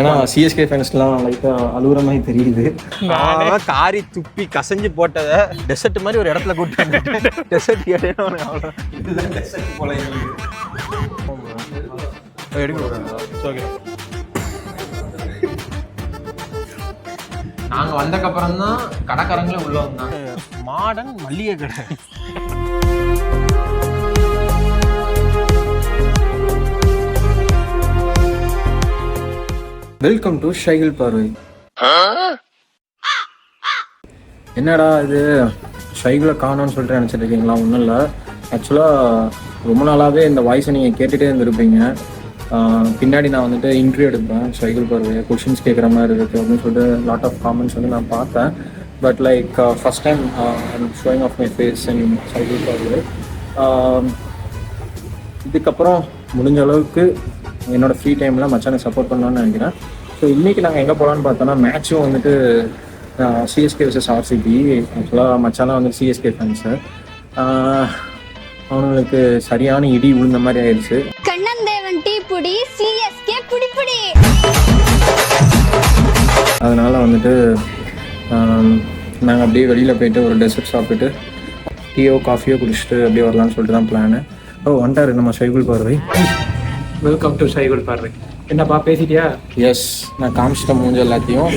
ஏன்னா சிஎஸ்கே ஃபேன்ஸ்லாம் லைட்டாக அழுகுற மாதிரி தெரியுது. காரி துப்பி கசஞ்சு போட்டதை டெசர்ட் மாதிரி ஒரு இடத்துல கூட்டு வந்து டெசர்ட் கேட்டேன்னு அவ்வளோ இதுதான் டெசர்ட் போல நாங்கள் வந்தக்கப்புறம் தான் கடைக்காரங்களே உள்ள வந்தாங்க. மாடர்ன் மல்லிகை கடை. வெல்கம் டு ஷைகிள் பார்வை. என்னடா இது ஷைகிளை காணோன்னு சொல்லிட்டு நினச்சிட்டு இருக்கீங்களா? ஒன்றும் இல்லை, ஆக்சுவலாக ரொம்ப நாளாகவே இந்த வாய்ஸை நீங்கள் கேட்டுகிட்டே இருந்திருப்பீங்க. பின்னாடி நான் வந்துட்டு இன்டர்வியூ எடுப்பேன் ஷைகிள் பார்வை, கொஷின்ஸ் கேட்குற மாதிரி இருக்குது அப்படின்னு சொல்லிட்டு லாட் ஆஃப் காமெண்ட்ஸ் வந்து நான் பார்த்தேன். But like first time showing off my face in ஷைகிள் பார்வை. இதுக்கப்புறம் முடிஞ்ச அளவுக்கு என்னோடய ஃப்ரீ டைமில் மச்சானை சப்போர்ட் பண்ணலான்னு நினைக்கிறேன். ஸோ இன்றைக்கி நாங்கள் எங்கே போகலான்னு பார்த்தோன்னா, மேட்சும் வந்துட்டு சிஎஸ்கே vs ஆர்சிபி. ஆக்சுவலாக மச்சானா வந்து சிஎஸ்கே ஃபேன்ஸு. அவங்களுக்கு சரியான இடி விழுந்த மாதிரி ஆயிடுச்சு. கண்ணந்தேவன் டீ புடி சிஎஸ்கே புடி புடி. அதனால் வந்துட்டு நாங்கள் அப்படியே வெளியில் போயிட்டு ஒரு டெசர்ட் சாப்பிட்டுட்டு டீயோ காஃபியோ குடிச்சிட்டு அப்படியே வரலான்னு சொல்லிட்டு தான் பிளானு. வந்துட்டார் நம்ம ஷைகிள் பார்வை. வெல்கம் டு ஷைகிள் பார்வை. என்னப்பா பேசிட்டியா? எஸ், நான் காமிச்சிட்டேன் மூஞ்சி எல்லாத்தையும்.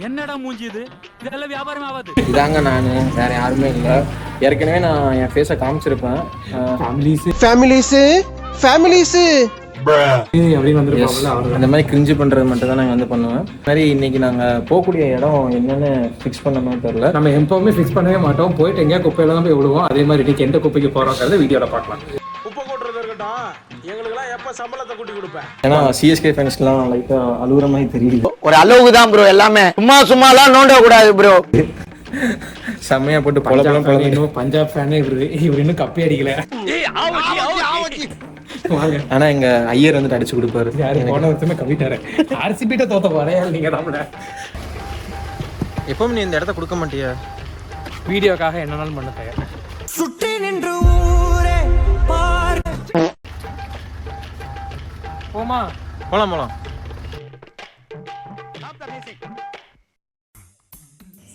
என்னடா மூஞ்சி இது? இதெல்லாம் வியாபாரம் ஆகாது. இதாங்க நான், வேற யாருமே இல்லை. ஏற்கனவே நான் என் ஃபேஸை காமிச்சிருப்பேன். அப்படின்னு வந்துருப்பாங்கல்ல, அந்த மாதிரி கிரிஞ்சு பண்ணுறது மட்டும் தான் நாங்கள் வந்து பண்ணுவேன். மாதிரி இன்னைக்கு நாங்கள் போகக்கூடிய இடம் என்னென்னு ஃபிக்ஸ் பண்ணணும்னு தெரியல. நம்ம எப்பவுமே ஃபிக்ஸ் பண்ணவே மாட்டோம். போயிட்டு எங்கேயா குப்பையில தான் போய் விடுவோம். அதே மாதிரி இன்னைக்கு எந்த குப்பைக்கு போறோங்கிறத வீடியோவில் பார்க்கலாம். குப்பை கொட்டுறது இருக்கட்டும், எங்களுக்கெல்லாம் எப்போ சம்பளத்தை கூட்டி கொடுப்பேன். ஏன்னா சிஎஸ்கே ஃபேன்ஸ்லாம் லைட்டாக அழுகுற மாதிரி தெரியுது. ஒரு அளவுக்கு தான் ப்ரோ, எல்லாமே சும்மாலாம் நோண்ட கூடாது ப்ரோ. செம்மையா போட்டு பொழப்பெல்லாம் பஞ்சாப் ஃபேனே இவர் இன்னும் கப்பி அடிக்கல. ஆனா எங்க ஐயர் வந்துட்டு அடிச்சு கொடுப்பாரு. யாரு போன வருஷமே கவிட்டாரு. ஆர்சிபிட்ட தோத்த போறேன் நீங்க தான். எப்பவும் நீ இந்த இடத்த கொடுக்க மாட்டியா? வீடியோக்காக என்னன்னாலும் பண்ண தயார். சுற்றி நின்று போமா போலாம் போலாம்.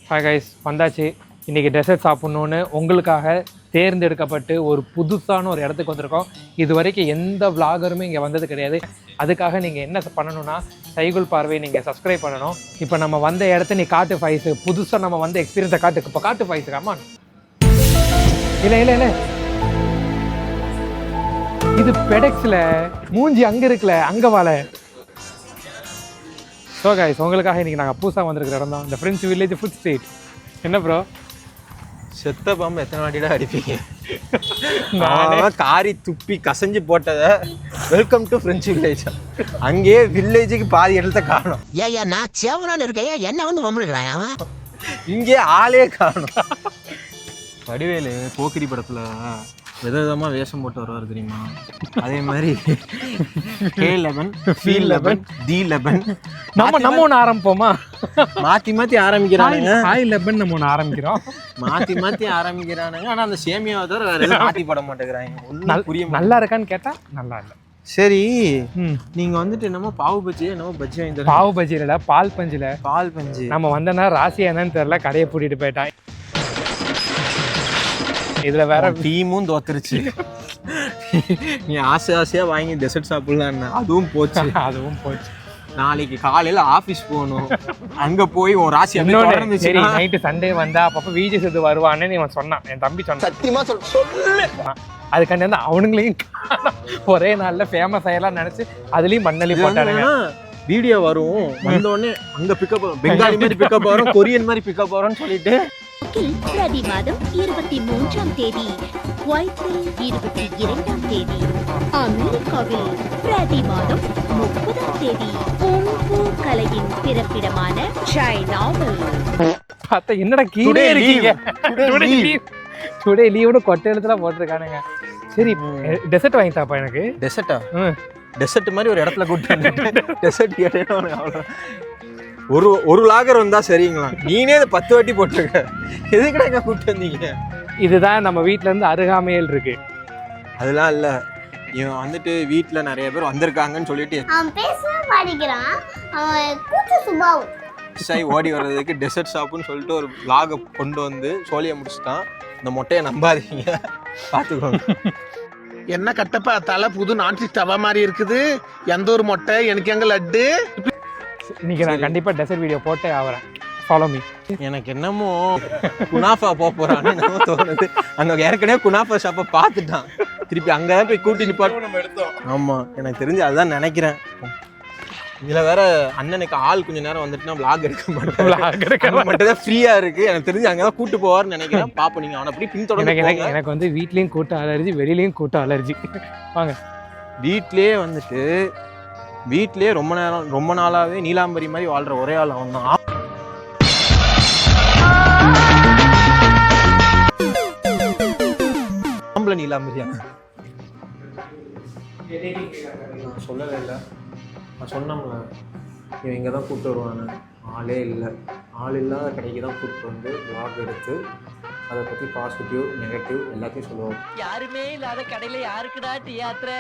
ஹாய் கைஸ், வந்தாச்சு. இன்றைக்கி டெசர்ட் சாப்பிட்ணுன்னு உங்களுக்காக தேர்ந்தெடுக்கப்பட்டு ஒரு புதுசான ஒரு இடத்துக்கு வந்திருக்கோம். இது வரைக்கும் எந்த விளாகருமே இங்கே வந்தது கிடையாது. அதுக்காக நீங்கள் என்ன பண்ணணும்னா ஷைகிள் பார்வை நீங்கள் சப்ஸ்கிரைப் பண்ணணும். இப்போ நம்ம வந்த இடத்த நீ காட்டு ஃபைஸு, புதுசாக நம்ம வந்த எக்ஸ்பீரியன்ஸை காட்டு. இப்போ காட்டு ஃபைஸு அம்மா. இல்லை இது பெடெக்ஸில் மூஞ்சி அங்கே இருக்குல்ல, அங்கே வாழ. ஸோ கைஸ், உங்களுக்காக இன்றைக்கி நாங்கள் புதுசாக வந்திருக்கிற இடம் தான் இந்த ஃப்ரெண்ட்ஸ் வில்லேஜ் ஃபுட் ஸ்ட்ரீட். என்ன ப்ரோ, செத்த பாம்பு எத்தனை வாட்டிடா அடிப்பீங்க? காரி துப்பி கசஞ்சு போட்டதை வெல்கம் டு ஃப்ரெண்ட்ஸ் வில்லேஜ். அங்கேயே வில்லேஜுக்கு பாதி இடத்த காணும். ஏயா நான் சேவனான்னு இருக்கேன், என்ன வந்து வம்பிடுறான். இங்கே ஆளே காணும். வடிவேலு போக்கிரி படத்துல விதவிதமா வேஷம் போட்டு வருவார் தெரியுமா? அதே மாதிரி K11, C11, D11 நம்ம ஒன்று ஆரம்பிப்போமா? மாத்தி ஆரம்பிக்கிறானுங்க. ஹாய் லெபன் நம்ம ஒன்று ஆரம்பிக்கிறோம். மாத்தி ஆரம்பிக்கிறானுங்க. ஆனா அந்த சேமியாவை தவிர வேற எதுவும் மாத்தி போட மாட்டேங்கிறாங்க. ஒன்றும் புரிய நல்லா இருக்கான்னு கேட்டா நல்லா இல்லை. சரி, நீங்க வந்துட்டு என்னமோ பாவு பஜ்ஜி என்னமோ பஜ்ஜி வாங்கி பாவு பஜ்ஜில பால் பஞ்சில பால் பஞ்சு. நம்ம வந்தனா ராசி என்னன்னு தெரியல, கடையை பூட்டிட்டு போயிட்டான். இதுல வேற டீமும் தோத்துருச்சு. நீ ஆசையா வாங்கி டெசர்ட் சாப்பிடலாம், அதுவும் போச்சு. நாளைக்கு காலையில ஆபீஸ் போகணும். அங்க போய் ஒரு ராசி சரி நைட்டு சண்டே வந்தா அப்பப்ப விஜய் சேது வருவான்னு நீ சொன்னான். என் தம்பி சொன்னான். சத்தியமா சொல்லு. அதுக்காண்டி வந்து அவனுங்களையும் ஒரே நாள்ல ஃபேமஸ் ஆயிடலாம் நினைச்சு அதுலயும் மண்ணலி போட்டானுங்க. வீடியோ வரும், வந்த உடனே அங்க பிக்கப், பெங்காலி மாதிரி பிக்கப் வரும், கொரியன் மாதிரி பிக்கப் வரும்னு சொல்லிட்டு பிரதி மாதம் 23ஆம் தேதி, குவைத்தில் 22ஆம் தேதி, அமெரிக்காவில் பிரதி மாதம் 30ஆம் தேதி, குங்ஃபூ கலையின் பிறப்பிடமான சைனாவில். பார்த்தா என்னடா கீழே இருக்கீங்க? டுடே லீவ்னு கொட்டை எழுத்துல போட்டிருக்கானுங்க. சரி டெசர்ட் வாங்கி தாப்பா எனக்கு. டெசர்ட்டா? டெசர்ட் மாதிரி ஒரு இடத்துல கூப்பிட்டு டெசர்ட் கேட்டேன்னு ஒரு லாகர் வந்தா சரிங்களா? நீனே 10 வாட்டி போட்டிருக்க, எதுக்குடா இங்க கூப்பிட்டு வந்தீங்க? இதுதான் நம்ம வீட்டுல இருந்து அருகாமையில் இருக்கு. அதெல்லாம் இல்ல, இவன் வந்துட்டு வீட்டில் நிறைய பேர் வந்திருக்காங்கன்னு சொல்லிட்டு அவன் பேசவே மாட்டிக்கிறான். அவன் கூச்ச சுபாவம். ஓடி வர்றதுக்கு டெசர்ட் ஷாப்புன்னு சொல்லிட்டு ஒரு vlog கொண்டு வந்து சோழியை முடிச்சுட்டான். இந்த மொட்டையை நம்பாதீங்க, பார்த்துக்கோங்க. என்ன கட்டப்பா தலை புது நான்ஸ்டிக் தவா மாதிரி இருக்குது. எந்த ஒரு மொட்டை எனக்கு எங்க லட்டு. இன்னைக்கு நான் கண்டிப்பாக டெசர்ட் வீடியோ போட்டே ஆகிறேன். Follow me. எனக்கு என்னமோ குனாஃபா போறான்னு என்னமோ தோணுது. அங்க ஏற்கனவே குனாஃபா ஷாப்பை பார்த்துட்டான், திருப்பி அங்கதான் போய் கூட்டி நிப்பாட்டு நம்ம எடுத்தோம். ஆமா, எனக்கு தெரிஞ்சு அதுதான் நினைக்கிறேன். இதுல வேற அண்ணனுக்கு ஆள் கொஞ்ச நேரம் வந்துட்டுனா vlog எடுக்க மாட்டேன், மட்டும்தான் ஃப்ரீயா இருக்கு. எனக்கு தெரிஞ்சு அங்கதான் கூட்டு போவார்னு நினைக்கிறேன். பாப்போம், நீங்க அவனை அப்படி பின்தொடர்ந்து போங்க. எனக்கு வந்து வீட்லேயும் கூட்டம் அலர்ஜி, வெளியிலையும் கூட்டம் அலர்ஜி. வாங்க. வீட்லயே ரொம்ப நாளாவே நீலாம்பரி மாதிரி வாழ்ற ஒரே ஆள் அவன் தான். ஆம்பளை நீலாம்பரியா? சொல்லவே இல்லை. நான் சொன்னோம்ல, இவன் இங்கே தான் கூப்பிட்டு வருவானு. ஆளே இல்லை. ஆள் இல்லாத கடைக்கு தான் கூப்பிட்டு வந்து vlog எடுத்து அதை பற்றி பாசிட்டிவ் நெகட்டிவ் எல்லாத்தையும் சொல்லுவோம். யாருமே இல்லாத கடையில யாருக்குடா தியாத்திர?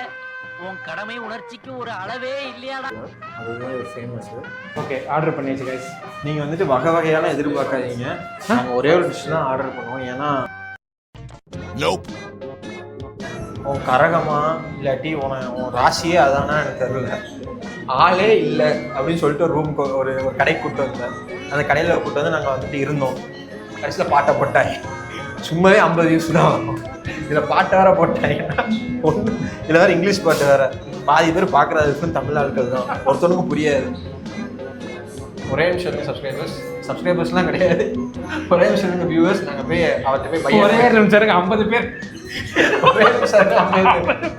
உன் கடமை உணர்ச்சிக்கு ஒரு அளவே இல்லையாடா? அதுதான் ஒரு ஃபேமஸ்ஸு. ஓகே, ஆர்டர் பண்ணியாச்சு கைஸ். நீங்கள் வந்துட்டு வகை வகையெல்லாம் எதிர்பார்க்காதீங்க. நாங்கள் ஒரே ஒரு டிஷ் தான் ஆர்டர் பண்ணுவோம். ஏன்னா உன் கரகமா இல்லாட்டி உன் ராசியே அதானா எனக்கு தெரியல. ஆளே இல்லை அப்படின்னு சொல்லிட்டு ஒரு ரூமுக்கு ஒரு கடைக்கு கூப்பிட்டு வந்தேன். அந்த கடையில் கூப்பிட்டு வந்து நாங்கள் வந்துட்டு இருந்தோம். கடைசியில் பாட்டை போட்டாங்க. சும்மாவே 50 views தான் வரும். இதில் பாட்டை வேற போட்டாங்க. இதில் வேறு இங்கிலீஷ் பாட்டு வேற. பாதி பேர் பார்க்குறதுக்கு தமிழ் ஆட்கள் தான், ஒருத்தனுக்கும் புரியாது. ஒரே நிமிஷம் சப்ஸ்கிரைபர்ஸ்லாம் கிடையாது, ஒரே நிமிஷம் வியூவர்ஸ். நாங்கள் போய் அவர்கிட்ட போய் ஒரே நிமிஷம் 50 பேர்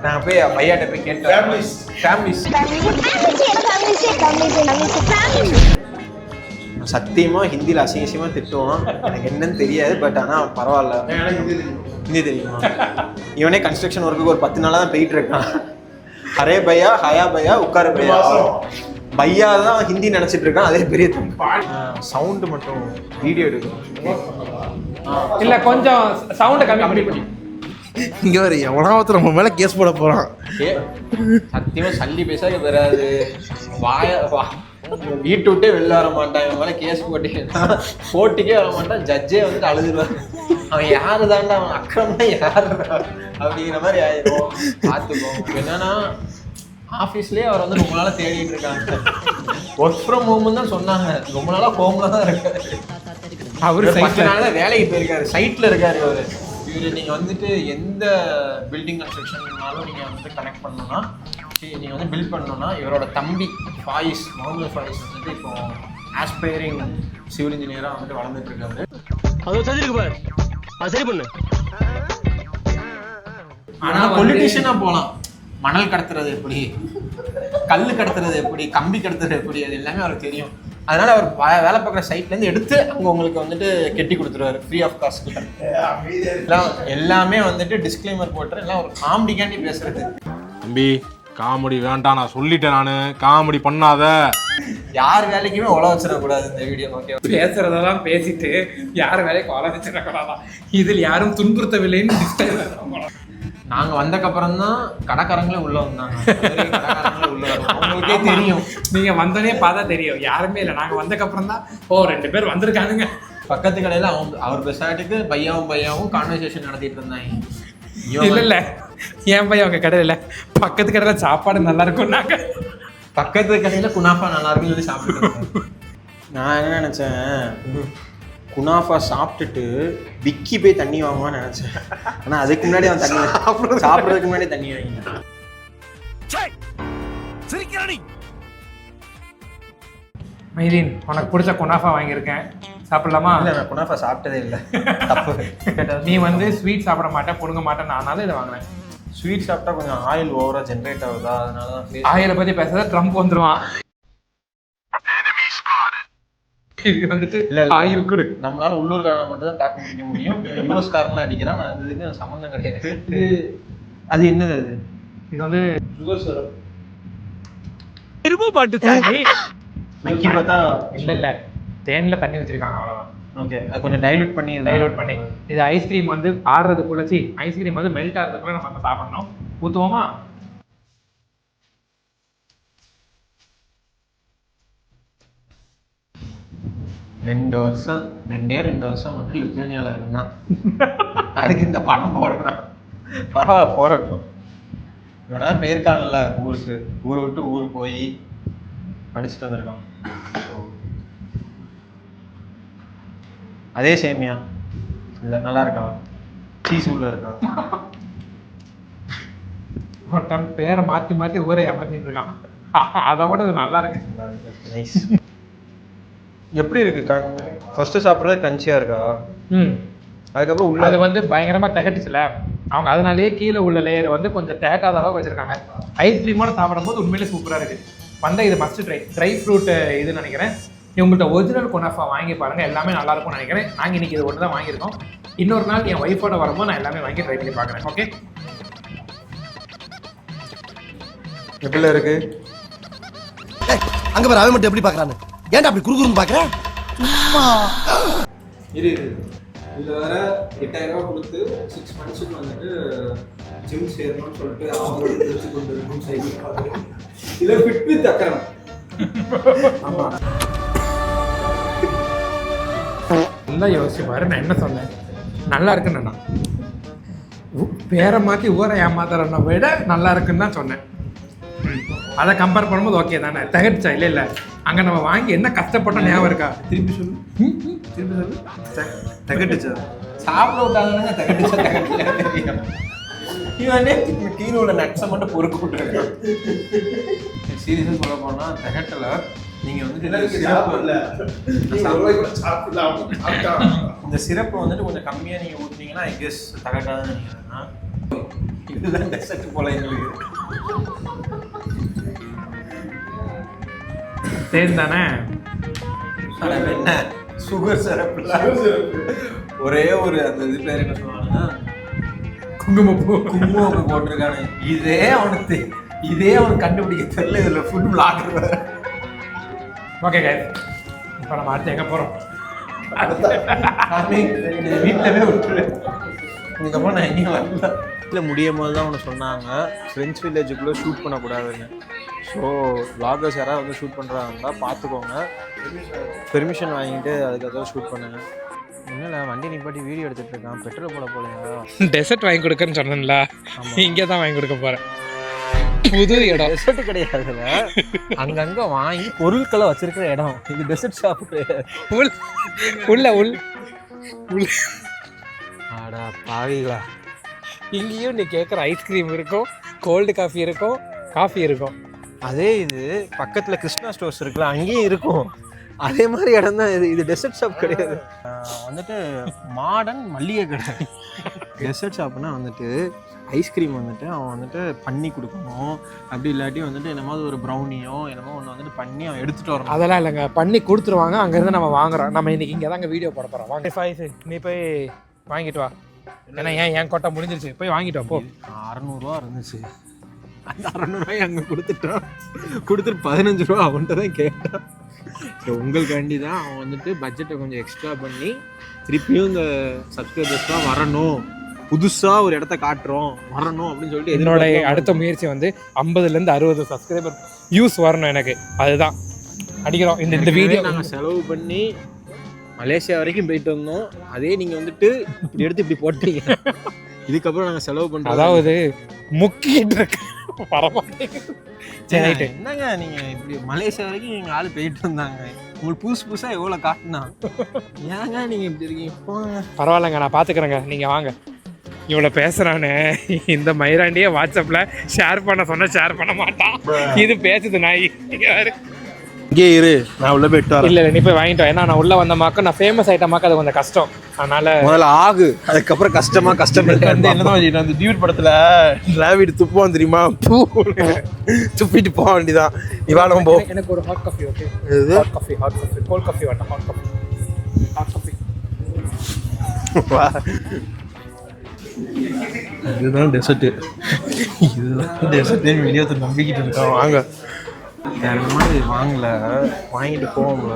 நாங்கள் போய் பையாட்ட போய் கேட்டோம். ஃபேமிலிஸ் சத்தியமா ஹிந்தியில் அசிங்கசியமாக திட்டுவோம். எனக்கு என்னன்னு தெரியாது, பட் ஆனால் பரவாயில்ல. ஹிந்தி தெரியுமா? இவனே கன்ஸ்ட்ரக்ஷன் ஒர்க்குக்கு ஒரு 10 நாளாக தான் போயிட்டு இருக்கான். ஹரே பையா, ஹயா பையா, உட்கார பையா. பையா தான் ஹிந்தி நினச்சிட்டு இருக்கான். அதே பெரிய சவுண்டு மட்டும் வீடியோ எடுக்கும். இல்லை, கொஞ்சம் சவுண்டை கம்மி பண்ணி. இங்க ஒரு எவனாவது நம்ம மேல கேஸ் போட போறான். சத்தியமா சல்லி பேசாத வராது. வீட்டு விட்டே வெளில வர மாட்டான். இவன் மேலே கேஸ் போட்டிக்கே வர மாட்டான். ஜட்ஜே வந்துட்டு அழுதுருவான். அவன் யாரு தாண்டா, அவன் அக்கிரமம் யாரு அப்படிங்கிற மாதிரி ஆயிரும். பார்த்துப்போம். என்னன்னா ஆஃபீஸ்லேயே அவர் வந்து ரொம்ப நாளாக தேடிட்டு இருக்காங்க. ஒர்க் ஃப்ரம் ஹோம்னு தான் சொன்னாங்க. ரொம்ப நாளாக ஹோம்ல தான் இருக்காரு. அவரு 10 நாள் வேலைக்கு போயிருக்காரு, சைட்டில் இருக்காரு அவரு. இவர் நீங்கள் வந்துட்டு எந்த பில்டிங் கன்ஸ்ட்ரக்ஷன்னாலும் நீங்கள் வந்துட்டு கனெக்ட் பண்ணணும்னா, நீங்கள் வந்து பில்ட் பண்ணணும்னா, இவரோட தம்பி ஃபாயிஸ், முகமது ஃபாயிஸ் வந்துட்டு இப்போ ஆஸ்பைரிங் சிவில் இன்ஜினியராக வந்துட்டு வளர்ந்துட்டு இருக்காரு. அது தெரிஞ்சிருக்கு பாரு, அது சரி பண்ணு. ஆனால் பொலிட்டிஷியனாக போகலாம். மணல் கடத்துறது எப்படி, கல் கடத்துறது எப்படி, கம்பி கடத்துறது எப்படி, அது எல்லாமே அவருக்கு தெரியும். அதனால அவர் வேலை பார்க்குற சைட்லேருந்து எடுத்து அங்கே உங்களுக்கு வந்துட்டு கெட்டி கொடுத்துருவாரு ஃப்ரீ ஆஃப் காஸ்ட். எல்லாமே வந்துட்டு டிஸ்க்ளைமர் போட்டு எல்லாம் ஒரு காமெடிக்காண்டி பேசுறது. தம்பி காமெடி வேண்டாம், நான் சொல்லிட்டேன். நான் காமெடி பண்ணாத. யார் வேலைக்குமே உழ வச்சிடக்கூடாது இந்த வீடியோ. ஓகே, பேசுறதெல்லாம் பேசிட்டு யார் வேலைக்கு உழ வச்சிடக்கூடாதான். இதில் யாரும் துன்புறுத்தவில்லைன்னு டிஸ்க்ளைமர். நாங்கள் வந்தக்கப்புறம் தான் கடைக்காரங்களே உள்ள வந்தாங்க. கடைக்காரங்களே உள்ள வரும், அவங்களுக்கே தெரியும். நீங்கள் வந்தோடனே பார்த்தா தெரியும் யாருமே இல்லை. நாங்கள் வந்தக்கப்புறம் தான் 2 பேர் வந்திருக்கானுங்க. பக்கத்து கடையில் அவர் பெசாட்டுக்கு பையாவும் கான்வர்சேஷன் நடத்திட்டு இருந்தாங்க. இல்லை என் பையன் அவங்க கடையில் பக்கத்து கடையில் சாப்பாடு நல்லா இருக்கும். நாங்கள் பக்கத்து கடையில் குனாஃபா நல்லா இருக்குன்னு சொல்லி சாப்பிட்டு நான் என்ன நினச்சேன், குனாஃபா சாப்பிட்டுட்டு விக்கி போய் தண்ணி வாங்குவான்னு நினச்சேன். ஆனால் அதுக்கு முன்னாடி அவன் தண்ணி சாப்பிட்றதுக்கு முன்னாடி தண்ணி வாங்கிட்டான். மைதீன், உனக்கு பிடிச்ச குனாஃபா வாங்கியிருக்கேன், சாப்பிடலாமா? இல்லை, நான் குனாஃபா சாப்பிட்டதே இல்லை. தப்பு. நீ வந்து ஸ்வீட் சாப்பிட மாட்டேன், புடுங்க மாட்டேன், அதனால இதை வாங்கினேன். ஸ்வீட் சாப்பிட்டா கொஞ்சம் ஆயில் ஓவராக ஜென்ரேட் ஆகுதா, அதனால தான். ஆயிலை பற்றி பேசுறத ட்ரம்ப் வந்துடுவான். இது வந்துட்டு ஆயில் கொடு. நம்மளால உள்ளூர்காரன் மட்டும் தான் டாக் பண்ணிக்க முடியும். யூஎஸ் காரன்லாம் அடிக்கிறான். இதுக்கு சம்மந்தம் கிடையாது. அது என்னது? அது இது வந்து இரும்பு பாட்டு தண்ணி. மக்கி பார்த்தா இல்லை தேனில் தண்ணி வச்சிருக்காங்க, அவ்வளோதான். ஓகே, அது கொஞ்சம் டைலூட் பண்ணி இது ஐஸ்கிரீம் வந்து ஆடுறதுக்குள்ள ஐஸ்கிரீம் வந்து மெல்ட் ஆகிறதுக்குள்ள நம்ம சாப்பிடணும். ஊற்றுவோமா? 2 வருஷம் 2 வருஷம் மட்டும் லுத்வேனியாவில் இருந்தான். அதுக்கு இந்த படம் போடுறான். பரவாயில்ல போறட்டும். இவனா போயிருக்காங்கல்ல ஊருக்கு, ஊரை விட்டு ஊருக்கு போய் படிச்சுட்டு வந்திருக்கான். அதே சேமியா இல்லை நல்லா இருக்கா? சீஸ் உள்ள இருக்கா? ஒருத்தன் பேரை மாற்றி மாற்றி ஊரே ஏமாத்திட்டு இருக்கான். அதை விட அது நல்லா இருக்கு. நைஸ். எப்படி இருக்கு? ஃபர்ஸ்ட் சாப்பிட்றது கஞ்சியா இருக்கா? அதுக்கப்புறம் உள்ள அது வந்து பயங்கரமா திகட்டுச்சுல, அவங்க அதனாலேயே கீழே உள்ள லேயர் வந்து கொஞ்சம் தேக்காத அளவுக்கு வச்சிருக்காங்க. ஐஸ்கிரீமோட சாப்பிடும்போது உண்மையிலே சூப்பரா இருக்கு. வந்தால் இது மஸ்ட் ட்ரை ஃப்ரூட் இது நினைக்கிறேன். இவங்கள்ட்ட ஒரிஜினல் குனாஃபா வாங்கி பாருங்க, எல்லாமே நல்லா இருக்கும்னு நினைக்கிறேன். நாங்கள் இன்னைக்கு இது ஒன்று தான் வாங்கியிருக்கோம். இன்னொரு நாள் என் ஒய்ஃபோட வரும்போது நான் எல்லாமே வாங்கி ட்ரை பண்ணி பார்க்குறேன். ஓகே, எப்படில இருக்கு? அங்க பாரு அவன் மட்டும் எப்படி பாக்குறான்னு. ஏன்டா அப்படி குறுகுறுன்னு பாக்குறேன்? இரு இதில் வேற 8000 ரூபா கொடுத்து 6 மந்த்ஸுக்கு வந்துட்டு ஜிம் சேரணும்னு சொல்லிட்டு அவங்க தெரிஞ்சு கொண்டு இருக்கும் சைக்கிள் பார்த்து இதில் ஃபிட் வித் அக்கறம். ஆமாம், நல்லா யோசிச்சு பாரு. நான் என்ன சொன்னேன்? நல்லா இருக்குன்னு நான் பேரை மாற்றி ஊரை ஏமாத்துறேன்னா விட நல்லா இருக்குன்னு தான் சொன்னேன். அதை கம்பேர் பண்ணும்போது ஓகே தானே? தகட்டுச்சா? இல்லை இல்லை, அங்கே நம்ம வாங்கி என்ன கஷ்டப்பட்டோம் ஞாபகம் இருக்கா? திருப்பி சொல்லு. தகட்டுச்சா? சாப்பிட விட்டாங்க. தகட்டுச்சா தகட்டுல இவனே கீழே உள்ள நட்ஸை மட்டும் பொறுக்க விட்டுருக்கான். சீரியஸாக சொல்ல போனால் தகட்டல. நீங்கள் வந்துட்டு இந்த சிறப்பை வந்துட்டு கொஞ்சம் கம்மியாக நீங்கள் ஊற்றுனீங்கன்னா ஐ கெஸ் தகட்டாதுன்னு நினைக்கிறேன்னா இதுதான் டெசர்ட் போல எங்களுக்கு. தேன் என்ன சுகர் சிரப்ல ஒரே ஒரு அந்த இது பேர் என்ன சொல்லுவாங்கன்னா குங்குமப்பூ போட்டிருக்கானு. இதே அவனுக்கு கண்டுபிடிக்க தெரியல. இதுல ஃபுட் பிளாகர் வேற. ஓகே கைஸ், இப்போ நம்ம அடுத்து எங்கே போகிறோம்? வீட்டிலவே விட்டுரு. இதுக்கப்புறம் நான் எங்கேயும் வரல. வீட்டில் முடியும் போது தான் ஒன்று சொன்னாங்க, ஃப்ரெண்ட்ஸ் வில்லேஜுக்குள்ளே ஷூட் பண்ணக்கூடாதுன்னு. ஸோ vloggers யாராவது வந்து ஷூட் பண்ணுறாங்கன்னா பார்த்துக்கோங்க, பெர்மிஷன் வாங்கிட்டு அதுக்கப்புறம் ஷூட் பண்ணுங்க. இல்லை வண்டி நிப்பாட்டி வீடியோ எடுத்துகிட்டு இருக்கான். பெட்ரோல் போலையா? டெசர்ட் வாங்கி கொடுக்குறேன்னு சொன்னேன்ல, இங்கே தான் வாங்கி கொடுக்க போகிறேன். புது இடம். டெசர்ட் கிடையாதுல, அங்கங்கே வாங்கி பொருட்களை வச்சிருக்கிற இடம். இது டெசர்ட் ஷாப்பு. உள்ள ஆடா பாவிகளா. இங்கேயும் நீ கேட்குற ஐஸ்கிரீம் இருக்கும், கோல்டு காஃபி இருக்கும், காஃபி இருக்கும். அதே இது பக்கத்தில் கிருஷ்ணா ஸ்டோர்ஸ் இருக்குல்ல, அங்கேயும் இருக்கும். அதே மாதிரி இடம் தான் இது. இது டெசர்ட் ஷாப் கிடையாது. வந்துட்டு மாடர்ன் மல்லிகை கடை. டெசர்ட் ஷாப்னா வந்துட்டு ஐஸ்கிரீம் வந்துட்டு அவன் வந்துட்டு பண்ணி கொடுக்கணும். அப்படி இல்லாட்டி வந்துட்டு என்னமாவது ஒரு ப்ரௌனியோ என்னமோ ஒன்று வந்துட்டு பண்ணி அவன் எடுத்துகிட்டு வரணும். அதெல்லாம் இல்லைங்க, பண்ணி கொடுத்துருவாங்க. அங்கேருந்து நம்ம வாங்குறோம். நம்ம இன்னைக்கு இங்கே தாங்க வீடியோ போட போகிறோம். வாங்க ஃபைஸ், நீ போய் வாங்கிட்டு வா. ஏன்னா என் கொட்டை முடிஞ்சிருச்சு, போய் வாங்கிட்டு வா போ. 600 ரூபா இருந்துச்சு. அந்த 600 ரூபாய் அங்கே கொடுத்துட்டு 15 ரூபா அவன்கிட்ட தான் கேட்டான். ஸோ உங்களுக்காண்டி தான் அவன் வந்துட்டு பட்ஜெட்டை கொஞ்சம் எக்ஸ்ட்ரா பண்ணி திருப்பியும் இந்த சப்ஸ்கிரைபர்ஸ்லாம் வரணும், புதுசாக ஒரு இடத்த காட்டுறோம், வரணும் அப்படின்னு சொல்லிட்டு என்னோட அடுத்த முயற்சி வந்து 50லேருந்து 60 சப்ஸ்கிரைபர் வியூஸ் வரணும் எனக்கு. அதுதான் அடிக்கிறோம். இந்த வீடியோ நாங்கள் செலவு பண்ணி மலேசியா வரைக்கும் போயிட்டு வந்தோம். அதே நீங்கள் வந்துட்டு இப்படி எடுத்து இப்படி போட்டீங்க. இதுக்கப்புறம் நாங்கள் செலவு பண்ணுறோம். அதாவது முக்கிட்டு இருக்கு என்னங்க நீங்கள் இப்படி மலேசியா வரைக்கும் எங்கள் ஆள் போயிட்டு இருந்தாங்க. உங்களுக்கு புதுசாக எவ்வளோ காட்டினா ஏங்க நீங்கள் இப்படி இருக்கீங்க? பரவாயில்லைங்க, நான் பார்த்துக்கிறேங்க, நீங்கள் வாங்க. இவ்வளோ பேசுகிறானே, இந்த மயிராண்டியே வாட்ஸ்அப்பில் ஷேர் பண்ண சொன்னால் ஷேர் பண்ண மாட்டான். இது பேசுது நாய். இங்கே இரு, நான் உள்ள போயிட்டு வரேன். இல்லை நீ போய் வாங்கிட்டு வா. ஏன்னா நான் உள்ள வந்தமாக்க நான் ஃபேமஸ் ஐட்டமாக்க அது கொஞ்சம் கஷ்டம். அதனால முதல்ல ஆகு, அதுக்கப்புறம் கஷ்டம் வந்து என்ன வச்சுட்டு அந்த டியூட் படத்துல டிராவிட் துப்புவான் தெரியுமா, பூ துப்பிட்டு போக வேண்டியதான். நீ வாழ போ. எனக்கு ஒரு hot coffee. Okay, hot coffee cold coffee வேண்டாம், ஹாட் காஃபி. இதுதான் டெசர்ட்டு. இதுதான் டெசர்ட். வெளியே நம்பிக்கிட்டு இருக்கான். வாங்க, வேற மாதிரி வாங்கல, வாங்கிட்டு போவோம்ல.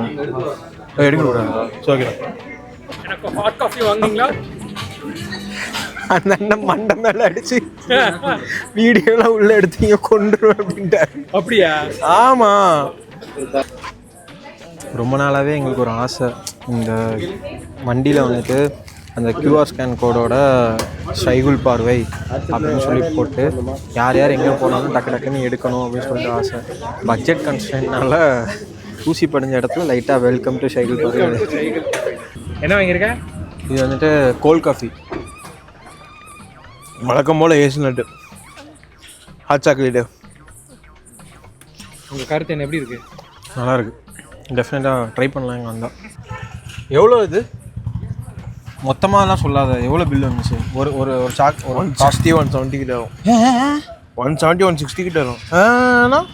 எடுக்க கூடாது. ஓகே, எனக்கு ஹாட் காஃபி வாங்குனீங்களா? அந்த அண்ணன் மண்டை மேல அடிச்சு வீடியோலாம் உள்ள எடுத்தீங்க கொண்டுருவேன் அப்படின்ட்டாரு. அப்படியா? ஆமா. ரொம்ப நாளாகவே எங்களுக்கு ஒரு ஆசை, இந்த வண்டியில் வந்துட்டு அந்த QR ஸ்கேன் கோடோட சைகுல் பார்வை அப்படின்னு சொல்லி போட்டு யார் யார் எங்கே போனாலும் டக்கு டக்குன்னு எடுக்கணும் அப்படின்னு சொல்லிட்டு ஆசை. பட்ஜெட் கன்ஸ்ட்ரெயின்னால ஊசி படிஞ்ச இடத்துல லைட்டாக வெல்கம் டு சைகுல் பார்வை. என்ன வாங்கியிருக்க? இது வந்துட்டு கோல்ட் காஃபி, வழக்கம் போல் ஏசினட்டு, ஹாட் சாக்லேட்டு. உங்கள் கருத்து என்ன, எப்படி இருக்குது? நல்லாயிருக்கு, டெஃபினட்டாக ட்ரை பண்ணலாம். எங்கள் வந்தால் எவ்வளோ இது மொத்தமாகலாம் சொல்லாத, எவ்வளோ பில் வந்துச்சு? ஒரு ஒரு ஒரு சாக் ஒரு 160 170 கிட்ட வரும். 170 160 கிட்ட வரும்.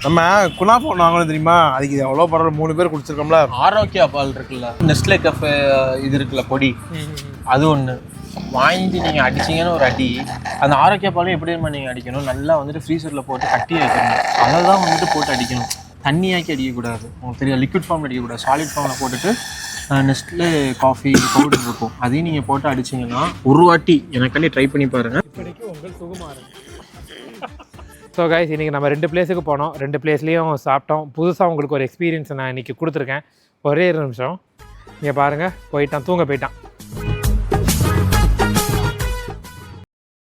நம்ம குனாஃபா ஒன்று வாங்கணும் தெரியுமா, அதுக்கு இது எவ்வளோ பரவாயில்ல, 3 பேர் குடிச்சிருக்கோம்ல. ஆரோக்கியா பால் இருக்குல்ல, நெஸ்ட்லே கஃபே இது இருக்குல்ல பொடி, அது ஒன்று வாங்கிட்டு நீங்கள் அடிச்சிங்கன்னு ஒரு அடி. அந்த ஆரோக்கியா பாலும் எப்படி நீங்கள் அடிக்கணும், நல்லா வந்துட்டு ஃப்ரீசரில் போட்டு கட்டி வைக்கணும். அதை தான் வந்துட்டு போட்டு அடிக்கணும், தண்ணியாக்கி அடிக்கக்கூடாது. உங்களுக்கு தெரியும், லிக்விட் ஃபார்மில் அடிக்கக்கூடாது, சாலிட் ஃபார்மில் போட்டுட்டு நெஸ்ட்லே காஃபி பவுடர் இருக்கும், அதையும் நீங்கள் போட்டு அடிச்சிங்கன்னா ஒரு வாட்டி எனக்காண்டி ட்ரை பண்ணி பாருங்கள். இப்போதைக்கு உங்கள் சுகுமார். ஸோ கைஸ், இன்றைக்கி நம்ம 2 பிளேஸுக்கு போனோம், 2 பிளேஸ்லேயும் சாப்பிட்டோம். புதுசாக உங்களுக்கு ஒரு எக்ஸ்பீரியன்ஸ் நான் இன்றைக்கி கொடுத்துருக்கேன். ஒரே 1 நிமிஷம் இங்கே பாருங்கள், போயிட்டான், தூங்க போயிட்டான்.